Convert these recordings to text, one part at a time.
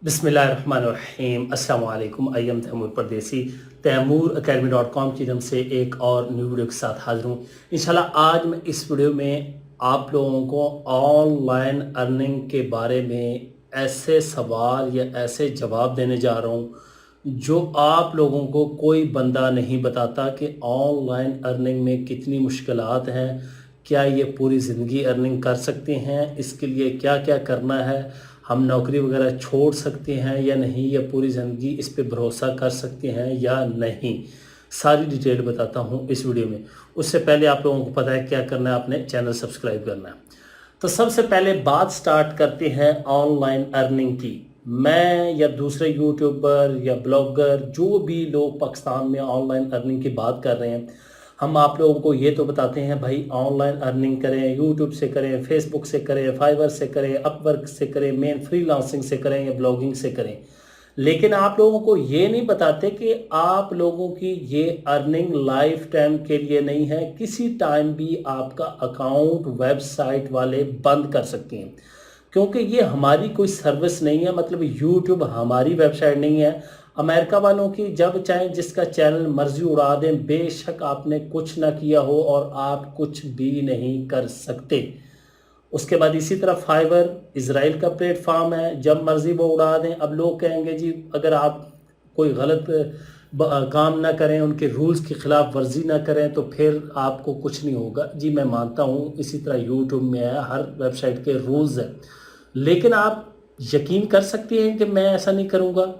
बिस्मिल्लाहिर्रहमानिर्रहीम। अस्सलाम वालेकुम। आई एम तैमूर परदेसी। तैमूरacademy.com की तरफ से एक और न्यू वीडियो के साथ हाजिर हूँ। इंशाल्लाह आज मैं इस वीडियो में आप लोगों को ऑनलाइन अर्निंग के बारे में ऐसे सवाल या ऐसे जवाब देने जा रहा हूँ जो आप लोगों को कोई बंदा नहीं बताता कि ऑनलाइन अर्निंग में कितनी मुश्किलात हैं, क्या ये पूरी ज़िंदगी अर्निंग कर सकते हैं, इसके लिए क्या क्या करना है, हम नौकरी वगैरह छोड़ सकते हैं या नहीं, या पूरी ज़िंदगी इस पे भरोसा कर सकते हैं या नहीं। सारी डिटेल बताता हूँ इस वीडियो में। उससे पहले आप लोगों को पता है क्या करना है, आपने चैनल सब्सक्राइब करना है। तो सबसे पहले बात स्टार्ट करते हैं ऑनलाइन अर्निंग की। मैं या दूसरे यूट्यूबर या ब्लॉगर जो भी लोग पाकिस्तान में ऑनलाइन अर्निंग की बात कर रहे हैं, हम आप लोगों को ये तो बताते हैं भाई ऑनलाइन अर्निंग करें, यूट्यूब से करें, फेसबुक से करें, फाइवर से करें, अपवर्क से करें, मेन फ्रीलांसिंग से करें या ब्लॉगिंग से करें। लेकिन आप लोगों को ये नहीं बताते कि आप लोगों की ये अर्निंग लाइफ टाइम के लिए नहीं है, किसी टाइम भी आपका अकाउंट वेबसाइट वाले बंद कर सकते हैं, क्योंकि ये हमारी कोई सर्विस नहीं है। मतलब यूट्यूब हमारी वेबसाइट नहीं है, अमेरिका वालों की। जब चाहे जिसका चैनल मर्जी उड़ा दें, बेशक आपने कुछ ना किया हो और आप कुछ भी नहीं कर सकते। उसके बाद इसी तरह फाइवर इज़राइल का प्लेटफॉर्म है, जब मर्जी वो उड़ा दें। अब लोग कहेंगे जी अगर आप कोई गलत काम ना करें, उनके रूल्स की खिलाफ वर्जी ना करें तो फिर आपको कुछ नहीं होगा। जी मैं मानता हूँ, इसी तरह यूट्यूब में है, हर वेबसाइट के रूल्स हैं। लेकिन आप यकीन कर सकते हैं कि मैं ऐसा नहीं करूँगा,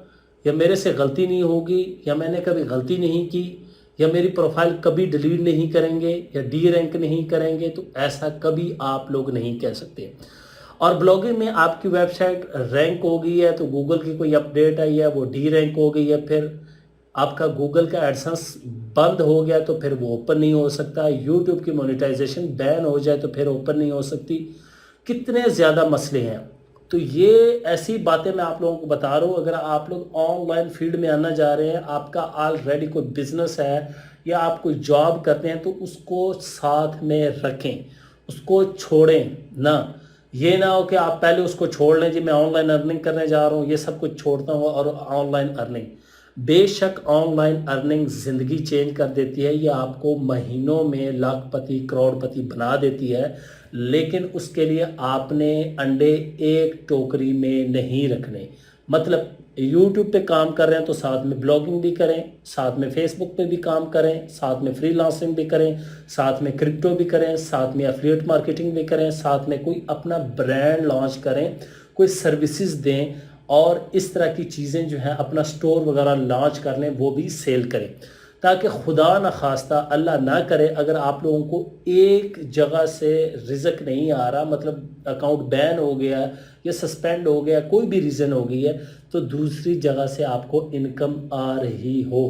या मेरे से गलती नहीं होगी, या मैंने कभी गलती नहीं की, या मेरी प्रोफाइल कभी डिलीट नहीं करेंगे या डी रैंक नहीं करेंगे, तो ऐसा कभी आप लोग नहीं कह सकते। और ब्लॉगिंग में आपकी वेबसाइट रैंक हो गई है तो गूगल की कोई अपडेट आई है, वो डी रैंक हो गई है, फिर आपका गूगल का एडसेंस बंद हो गया तो फिर वो ओपन नहीं हो सकता। यूट्यूब की मोनेटाइजेशन बैन हो जाए तो फिर ओपन नहीं हो सकती। कितने ज़्यादा मसले हैं। तो ये ऐसी बातें मैं आप लोगों को बता रहा हूँ। अगर आप लोग ऑनलाइन फील्ड में आना जा रहे हैं, आपका ऑलरेडी कोई बिजनेस है या आप कोई जॉब करते हैं, तो उसको साथ में रखें, उसको छोड़ें ना। ये ना हो कि आप पहले उसको छोड़ लें, जी मैं ऑनलाइन अर्निंग करने जा रहा हूँ, ये सब कुछ छोड़ता हूँ और ऑनलाइन अर्निंग। बेशक ऑनलाइन अर्निंग ज़िंदगी चेंज कर देती है, ये आपको महीनों में लाखपति करोड़पति बना देती है, लेकिन उसके लिए आपने अंडे एक टोकरी में नहीं रखने। मतलब यूट्यूब पे काम कर रहे हैं तो साथ में ब्लॉगिंग भी करें, साथ में फेसबुक पे भी काम करें, साथ में फ्रीलांसिंग भी करें, साथ में क्रिप्टो भी करें, साथ में एफिलिएट मार्केटिंग भी करें, साथ में कोई अपना ब्रांड लॉन्च करें, कोई सर्विसेज दें, और इस तरह की चीज़ें जो हैं अपना स्टोर वगैरह लॉन्च कर लें, वो भी सेल करें, ताकि खुदा न खास्ता अल्लाह ना करे अगर आप लोगों को एक जगह से रिज़्क नहीं आ रहा, मतलब अकाउंट बैन हो गया या सस्पेंड हो गया, कोई भी रीज़न हो गई है, तो दूसरी जगह से आपको इनकम आ रही हो।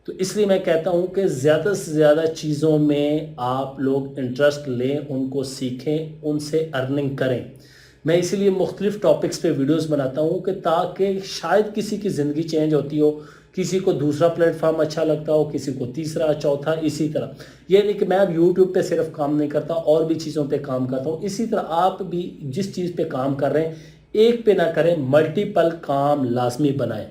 तो इसलिए मैं कहता हूँ कि ज़्यादा से ज़्यादा चीज़ों में आप लोग इंटरेस्ट लें, उनको सीखें, उनसे अर्निंग करें। मैं इसीलिए मुख्तलिफ टॉपिक्स पे वीडियोस बनाता हूँ कि ताकि शायद किसी की ज़िंदगी चेंज होती हो, किसी को दूसरा प्लेटफॉर्म अच्छा लगता हो, किसी को तीसरा चौथा, इसी तरह। ये नहीं कि मैं अब यूट्यूब पे सिर्फ काम नहीं करता, और भी चीज़ों पे काम करता हूँ। इसी तरह आप भी जिस चीज़ पे काम कर रहे हैं, एक पे ना करें, मल्टीपल काम लाजमी बनाएं,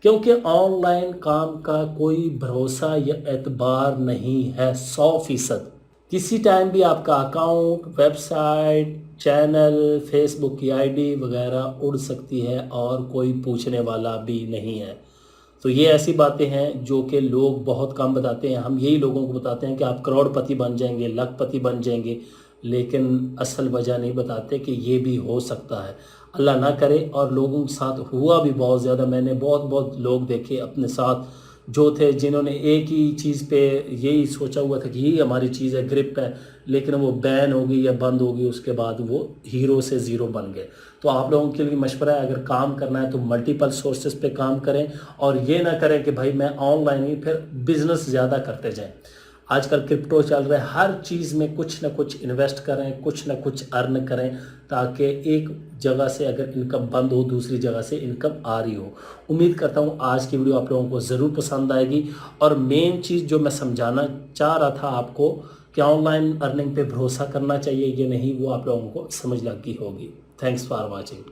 क्योंकि ऑनलाइन काम का कोई भरोसा या एतबार नहीं है 100%। किसी टाइम भी आपका अकाउंट, वेबसाइट, चैनल, फेसबुक की आईडी वगैरह उड़ सकती है और कोई पूछने वाला भी नहीं है। तो ये ऐसी बातें हैं जो कि लोग बहुत कम बताते हैं। हम यही लोगों को बताते हैं कि आप करोड़पति बन जाएंगे, लखपति बन जाएंगे, लेकिन असल वजह नहीं बताते कि ये भी हो सकता है, अल्लाह ना करे। और लोगों के साथ हुआ भी बहुत ज़्यादा। मैंने बहुत बहुत लोग देखे अपने साथ जो थे जिन्होंने एक ही चीज़ पे यही सोचा हुआ था कि यही हमारी चीज़ है, ग्रिप है, लेकिन वो बैन हो गई या बंद हो गई, उसके बाद वो हीरो से ज़ीरो बन गए। तो आप लोगों के लिए मशवरा है, अगर काम करना है तो मल्टीपल सोर्सेज पे काम करें, और ये ना करें कि भाई मैं ऑनलाइन ही फिर बिज़नेस ज़्यादा करते जाएं। आजकल क्रिप्टो चल रहा है, हर चीज़ में कुछ ना कुछ इन्वेस्ट करें, कुछ ना कुछ अर्न करें, ताकि एक जगह से अगर इनकम बंद हो, दूसरी जगह से इनकम आ रही हो। उम्मीद करता हूँ आज की वीडियो आप लोगों को ज़रूर पसंद आएगी। और मेन चीज़ जो मैं समझाना चाह रहा था आपको कि ऑनलाइन अर्निंग पे भरोसा करना चाहिए या नहीं, वो आप लोगों को समझ लग गई होगी। Thanks for watching.